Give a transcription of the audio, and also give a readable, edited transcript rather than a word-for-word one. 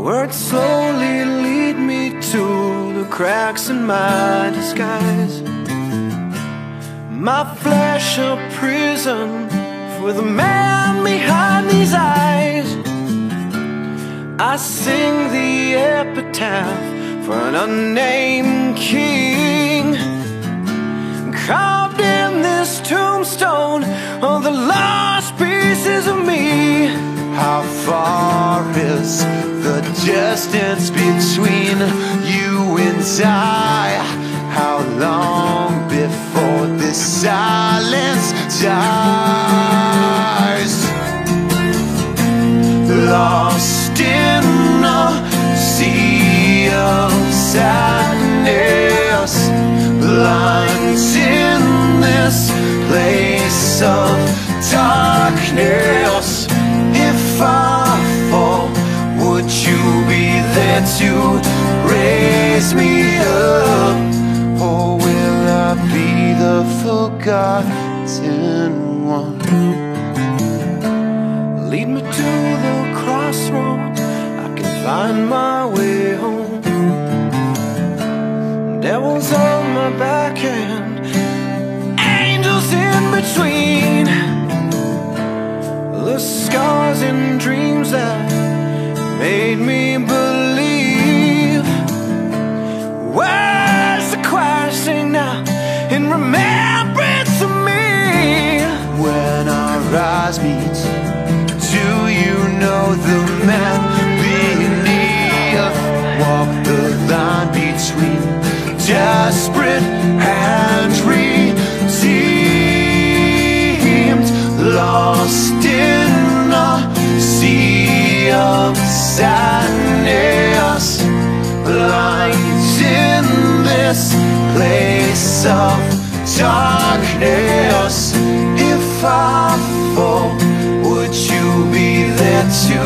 Words slowly lead me to the cracks in my disguise. My flesh a prison for the man behind these eyes. I sing the epitaph for an unnamed king, carved in this tombstone are the lost pieces of me. How far is the distance between you and I? How long before this silence dies? Lost in a sea of sadness, blind in this place of darkness. If I fall, would you be there to raise me up? Or will I be the forgotten one? Lead me to the crossroads, I can find my way home. Devils on my back and angels in between. The scars and dreams that made me believe. Where's the choir sing now in remembrance of me? When our eyes meet, do you know the man beneath? Walk the line between desperate and redeemed. Lost in a sea of sadness, blind in this place of darkness. If I fall, would you be there to